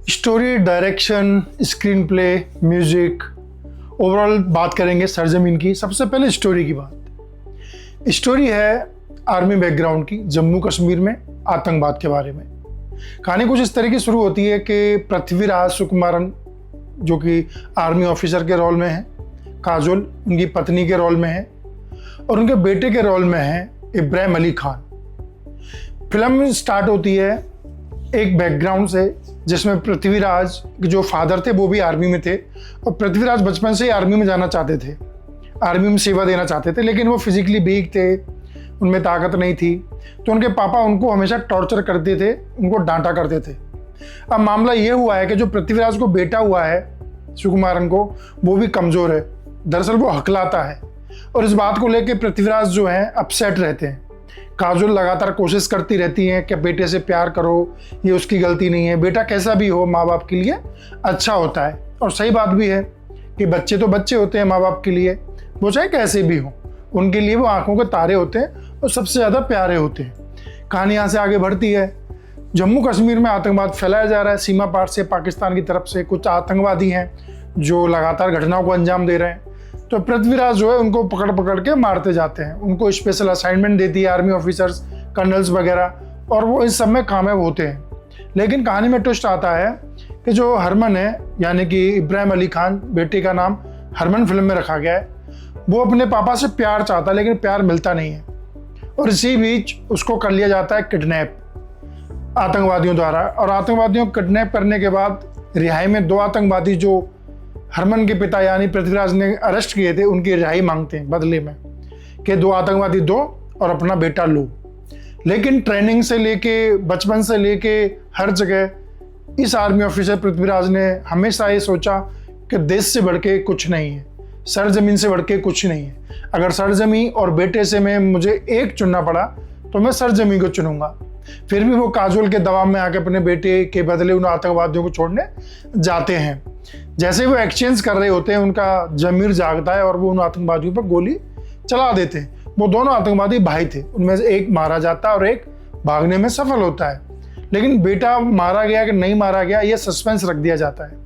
Story, direction, screen play, music, overall बात करेंगे सरजमीन की। सबसे पहले स्टोरी की बात। स्टोरी है आर्मी बैकग्राउंड की, जम्मू कश्मीर में आतंकवाद के बारे में। कहानी कुछ इस तरीके शुरू होती है कि पृथ्वीराज सुकुमारन जो कि आर्मी ऑफिसर के रोल में है, काजोल उनकी पत्नी के रोल में है और उनके बेटे के रोल में है इब्राहिम अली खान। फिल्म स्टार्ट होती है एक बैकग्राउंड से जिसमें पृथ्वीराज जो फादर थे वो भी आर्मी में थे और पृथ्वीराज बचपन से ही आर्मी में जाना चाहते थे, आर्मी में सेवा देना चाहते थे, लेकिन वो फिजिकली वीक थे, उनमें ताकत नहीं थी। तो उनके पापा उनको हमेशा टॉर्चर करते थे, उनको डांटा करते थे। अब मामला ये हुआ है कि जो पृथ्वीराज को बेटा हुआ है सुकुमारन को, वो भी कमज़ोर है। दरअसल वो हकलाता है और इस बात को लेकर पृथ्वीराज जो है अपसेट रहते हैं। काजोल लगातार कोशिश करती रहती हैं कि बेटे से प्यार करो, ये उसकी गलती नहीं है, बेटा कैसा भी हो माँ बाप के लिए अच्छा होता है। और सही बात भी है कि बच्चे तो बच्चे होते हैं माँ बाप के लिए, वो चाहे कैसे भी हो, उनके लिए वो आंखों के तारे होते हैं और सबसे ज़्यादा प्यारे होते हैं। कहानी यहाँ से आगे बढ़ती है। जम्मू कश्मीर में आतंकवाद फैलाया जा रहा है सीमा पार से, पाकिस्तान की तरफ से कुछ आतंकवादी हैं जो लगातार घटनाओं को अंजाम दे रहे हैं। तो पृथ्वीराज जो है उनको पकड़ पकड़ के मारते जाते हैं, उनको स्पेशल असाइनमेंट देती है आर्मी ऑफिसर्स, कर्नल्स वगैरह, और वो इस सब में कामयाब होते हैं। लेकिन कहानी में ट्विस्ट आता है कि जो हरमन है, यानी कि इब्राहिम अली खान, बेटे का नाम हरमन फिल्म में रखा गया है, वो अपने पापा से प्यार चाहता है लेकिन प्यार मिलता नहीं है और इसी बीच उसको कर लिया जाता है किडनैप आतंकवादियों द्वारा। और आतंकवादियों को किडनैप करने के बाद रिहाई में दो आतंकवादी जो हरमन के पिता यानी पृथ्वीराज ने अरेस्ट किए थे, उनकी रिहाई मांगते हैं बदले में कि दो आतंकवादी दो और अपना बेटा लो। लेकिन ट्रेनिंग से लेके, बचपन से लेके हर जगह इस आर्मी ऑफिसर पृथ्वीराज ने हमेशा ये सोचा कि देश से बढ़ के कुछ नहीं है, सरजमीन से बढ़ के कुछ नहीं है। अगर सरजमीन और बेटे से मुझे एक चुनना पड़ा तो मैं सरजमीन को चुनूंगा। फिर भी वो काजोल के दबाव में आके अपने बेटे के बदले उन आतंकवादियों को छोड़ने जाते हैं। जैसे वो एक्सचेंज कर रहे होते हैं, उनका जमीर जागता है और वो उन आतंकवादियों पर गोली चला देते हैं। वो दोनों आतंकवादी भाई थे, उनमें से एक मारा जाता है और एक भागने में सफल होता है। लेकिन बेटा मारा गया कि नहीं मारा गया, ये सस्पेंस रख दिया जाता है।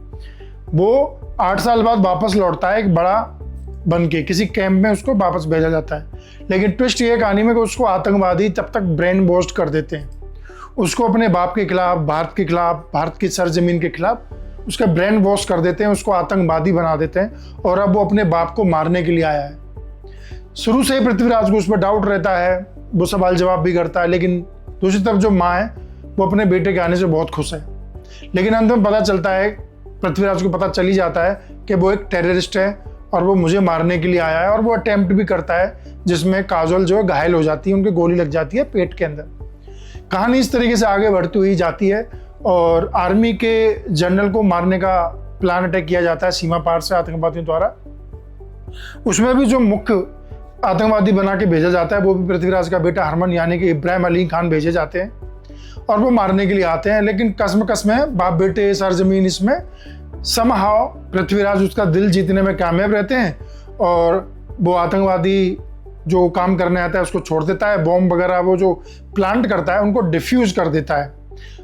वो 8 साल बाद वापस लौटता है एक बड़ा बन के, किसी कैंप में उसको वापस भेजा जाता है। लेकिन ट्विस्ट ये कहानी में कि उसको आतंकवादी तब तक ब्रेन वॉश कर देते हैं, उसको अपने बाप के खिलाफ, भारत के खिलाफ, भारत की सरजमीन के खिलाफ उसका ब्रेन वॉश कर देते हैं, उसको आतंकवादी बना देते हैं और अब वो अपने बाप को मारने के लिए आया है। शुरू से ही पृथ्वीराज को उस पर डाउट रहता है, वो सवाल जवाब भी करता है। लेकिन दूसरी तरफ जो माँ है वो अपने बेटे के आने से बहुत खुश है। लेकिन अंत में पता चलता है, पृथ्वीराज को पता चल ही जाता है कि वो एक टेररिस्ट है और वो मुझे मारने के लिए आया है। और वो अटेम्प्ट भी करता है जिसमें काजोल जो है घायल हो जाती है, उनकी गोली लग जाती है पेट के अंदर। कहानी इस तरीके से आगे बढ़ती हुई जाती है और आर्मी के जनरल को मारने का प्लान अटैक किया जाता है सीमा पार से आतंकवादियों द्वारा। उसमें भी जो मुख्य आतंकवादी बना के भेजा जाता है वो भी पृथ्वीराज का बेटा हरमन यानी कि इब्राहिम अली खान भेजे जाते हैं और वो मारने के लिए आते हैं। लेकिन कसम है बाप बेटे सरजमीन, इसमें समहाउ पृथ्वीराज उसका दिल जीतने में कामयाब रहते हैं और वो आतंकवादी जो काम करने आता है उसको छोड़ देता है। बॉम्ब वगैरह वो जो प्लांट करता है उनको डिफ्यूज कर देता है।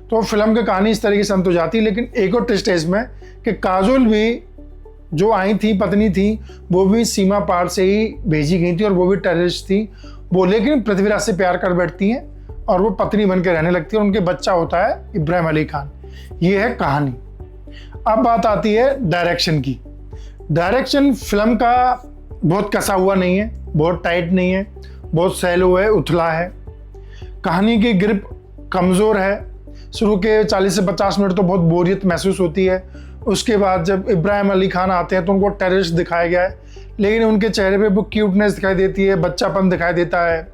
तो फिल्म की कहानी इस तरीके से अंत हो जाती है। लेकिन एक और ट्विस्ट है इसमें कि काजोल भी जो आई थी, पत्नी थी, वो भी सीमा पार से ही भेजी गई थी और वो भी टेररिस्ट थी। वो लेकिन पृथ्वीराज से प्यार कर बैठती हैं और वो पत्नी बन के रहने लगती है। उनके बच्चा होता है इब्राहिम अली खान। ये है कहानी। अब बात आती है डायरेक्शन की। डायरेक्शन फिल्म का बहुत कसा हुआ नहीं है, बहुत टाइट नहीं है, बहुत सैलो है, उथला है। कहानी की ग्रिप कमज़ोर है। शुरू के 40 से 50 मिनट तो बहुत बोरियत महसूस होती है। उसके बाद जब इब्राहिम अली खान आते हैं तो उनको टेररिस्ट दिखाया गया है, लेकिन उनके चेहरे पे वो क्यूटनेस दिखाई देती है, बच्चापन दिखाई देता है।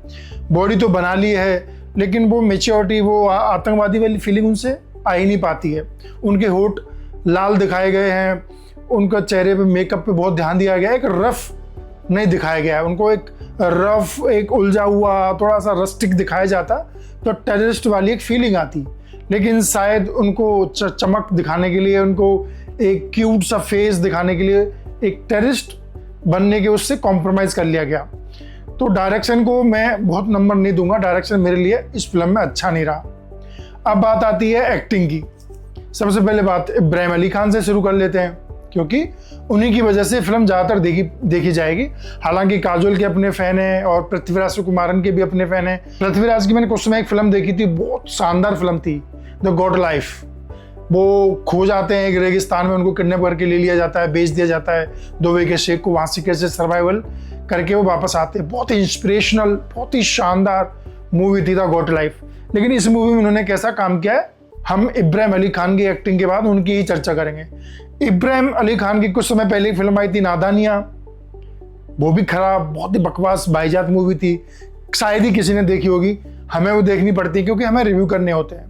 बॉडी तो बना ली है लेकिन वो मेच्योरिटी, वो आतंकवादी वाली फीलिंग उनसे आ ही नहीं पाती है। उनके होठ लाल दिखाए गए हैं, उनका चेहरे पे मेकअप पे बहुत ध्यान दिया गया है, एक रफ नहीं दिखाया गया है। उनको एक रफ, एक उलझा हुआ, थोड़ा सा रस्टिक दिखाया जाता तो टेररिस्ट वाली एक फीलिंग आती। लेकिन शायद उनको चमक दिखाने के लिए, उनको एक क्यूट सा फेस दिखाने के लिए एक टेररिस्ट बनने के उससे कॉम्प्रोमाइज़ कर लिया गया। तो डायरेक्शन को मैं बहुत नंबर नहीं दूंगा, डायरेक्शन मेरे लिए इस फिल्म में अच्छा नहीं रहा। अब बात आती है एक्टिंग की। सबसे पहले बात इब्राहिम अली खान से शुरू कर लेते हैं, क्योंकि उन्हीं की वजह से फिल्म ज़्यादातर देखी जाएगी। हालांकि काजोल के अपने फ़ैन हैं और पृथ्वीराज सुकुमारन के भी अपने फ़ैन हैं। पृथ्वीराज की मैंने कुछ समय एक फ़िल्म देखी थी, बहुत शानदार फिल्म थी, द गॉड लाइफ। वो खो जाते हैं एक रेगिस्तान में, उनको किडनैप करके ले लिया जाता है, बेच दिया जाता है दुबई के शेख को, वहाँ से कैसे सर्वाइवल करके वो वापस आते हैं। बहुत ही इंस्पिरेशनल, बहुत ही शानदार मूवी थी द गॉड लाइफ। लेकिन इस मूवी में उन्होंने कैसा काम किया है, हम इब्राहिम अली खान की एक्टिंग के बाद उनकी ही चर्चा करेंगे। इब्राहिम अली खान की कुछ समय पहले फिल्म आई थी नादानियाँ, वो भी खराब, बहुत ही बकवास बाईजात मूवी थी, शायद ही किसी ने देखी होगी। हमें वो देखनी पड़ती है क्योंकि हमें रिव्यू करने होते हैं।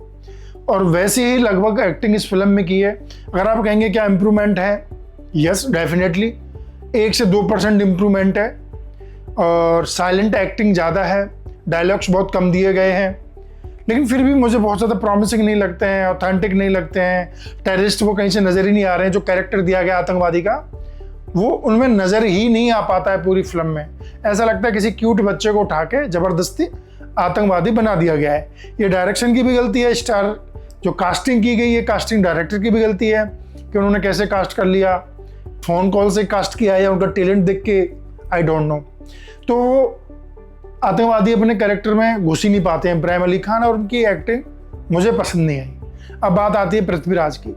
और वैसे ही लगभग एक्टिंग इस फिल्म में की है। अगर आप कहेंगे क्या इम्प्रूवमेंट है, यस डेफिनेटली 1 से 2% इम्प्रूवमेंट है। और साइलेंट एक्टिंग ज़्यादा है, डायलॉग्स बहुत कम दिए गए हैं, लेकिन फिर भी मुझे बहुत ज़्यादा प्रॉमिसिंग नहीं लगते हैं, ऑथेंटिक नहीं लगते हैं। टेररिस्ट वो कहीं से नज़र ही नहीं आ रहे हैं। जो कैरेक्टर दिया गया आतंकवादी का, वो उनमें नज़र ही नहीं आ पाता है पूरी फिल्म में। ऐसा लगता है किसी क्यूट बच्चे को उठा के ज़बरदस्ती आतंकवादी बना दिया गया है। ये डायरेक्शन की भी गलती है, स्टार जो कास्टिंग की गई है, कास्टिंग डायरेक्टर की भी गलती है कि उन्होंने कैसे कास्ट कर लिया, फ़ोन कॉल से कास्ट किया या उनका टैलेंट देख के, आई डोंट नो। तो आतंकवादी अपने कैरेक्टर में घुस ही नहीं पाते हैं इब्राहिम अली खान, और उनकी एक्टिंग मुझे पसंद नहीं आई। अब बात आती है पृथ्वीराज की।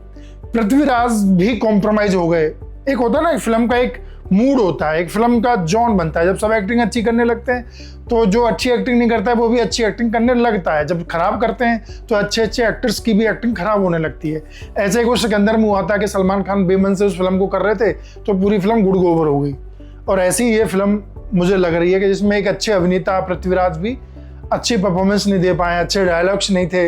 पृथ्वीराज भी कॉम्प्रोमाइज़ हो गए। एक होता है ना, एक फिल्म का एक मूड होता है, एक फिल्म का जॉन बनता है। जब सब एक्टिंग अच्छी करने लगते हैं तो जो अच्छी एक्टिंग नहीं करता है वो भी अच्छी एक्टिंग करने लगता है। जब खराब करते हैं तो अच्छे अच्छे एक्टर्स की भी एक्टिंग खराब होने लगती है। ऐसे ही वो सिकंदर में हुआ था कि सलमान खान बेमन से उस फिल्म को कर रहे थे तो पूरी फिल्म गुड़ गोबर हो गई। और ऐसी ये फिल्म मुझे लग रही है कि जिसमें एक अच्छे अभिनेता पृथ्वीराज भी अच्छी परफॉर्मेंस नहीं दे पाए, अच्छे डायलॉग्स नहीं थे,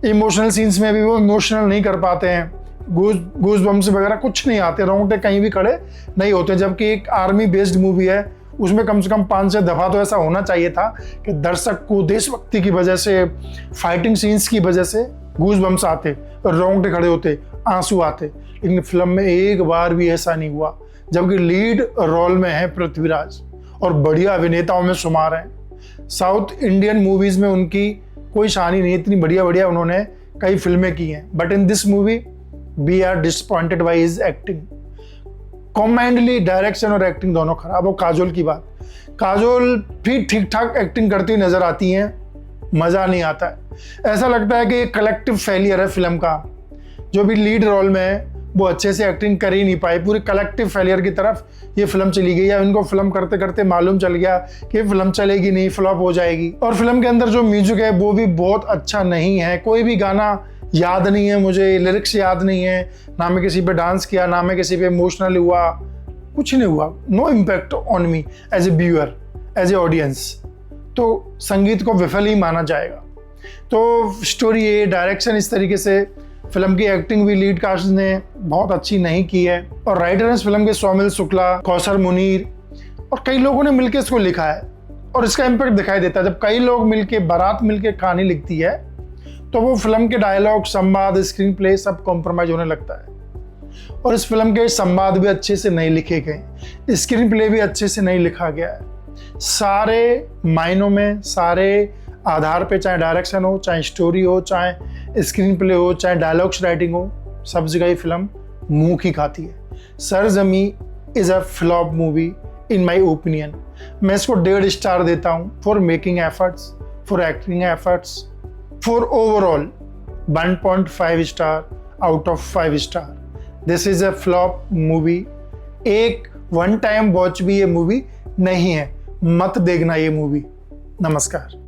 इमोशनल सीन्स में भी वो इमोशनल नहीं कर पाते हैं, गूज बम्स वगैरह कुछ नहीं आते, रोंगटे कहीं भी खड़े नहीं होते। जबकि एक आर्मी बेस्ड मूवी है, उसमें कम से कम 5-6 दफ़ा तो ऐसा होना चाहिए था कि दर्शक को देशभक्ति की वजह से, फाइटिंग सीन्स की वजह से गूज बम्स आते, रोंगटे खड़े होते, आंसू आते। लेकिन फिल्म में एक बार भी ऐसा नहीं हुआ। जबकि लीड रोल में है पृथ्वीराज और बढ़िया अभिनेताओं में शुमार हैं। साउथ इंडियन मूवीज़ में उनकी कोई शान ही नहीं, इतनी बढ़िया बढ़िया उन्होंने कई फिल्में की हैं। But in this movie we are disappointed by his acting. Combinedly direction और एक्टिंग दोनों खराब। और काजोल की बात, काजोल भी ठीक ठाक एक्टिंग करती हुई नजर आती हैं, मज़ा नहीं आता है। ऐसा लगता है कि ये कलेक्टिव फेलियर है फिल्म का। जो भी लीड रोल में है वो अच्छे से एक्टिंग कर ही नहीं पाए, पूरी कलेक्टिव फेलियर की तरफ ये फिल्म चली गई। या इनको फिल्म करते करते मालूम चल गया कि फिल्म चलेगी नहीं, फ्लॉप हो जाएगी। और फिल्म के अंदर जो म्यूजिक है वो भी बहुत अच्छा नहीं है। कोई भी गाना याद नहीं है मुझे, लिरिक्स याद नहीं है, ना मैं किसी पे डांस किया, ना मैं किसी पे इमोशनल हुआ, कुछ नहीं हुआ। No impact on me as a viewer, as a audience. तो संगीत को विफल ही माना जाएगा। तो स्टोरी ये, डायरेक्शन इस तरीके से, फिल्म की एक्टिंग भी लीड कास्ट ने बहुत अच्छी नहीं की है। और राइटर इस फिल्म के सौमिल शुक्ला, कौसर मुनीर और कई लोगों ने मिलकर इसको लिखा है। और इसका इम्पैक्ट दिखाई देता है जब कई लोग मिलके, बारात मिलके कहानी लिखती है तो वो फिल्म के डायलॉग, संवाद, स्क्रीन प्ले सब कॉम्प्रोमाइज होने लगता है। और इस फिल्म के संवाद भी अच्छे से नहीं लिखे गए, स्क्रीन प्ले भी अच्छे से नहीं लिखा गया है। सारे मायनों में, सारे आधार पे, चाहे डायरेक्शन हो, चाहे स्टोरी हो, चाहे स्क्रीन प्ले हो, चाहे डायलॉग्स राइटिंग हो, सब जगह ही फिल्म मुंह ही खाती है। Sarzameen is a flop movie in my opinion. मैं इसको 1.5 स्टार देता हूँ for making efforts, for acting efforts, for overall 1.5 star out of 5 star. This is a flop movie. एक वन टाइम वॉच भी ये मूवी नहीं है। मत देखना ये मूवी। नमस्कार।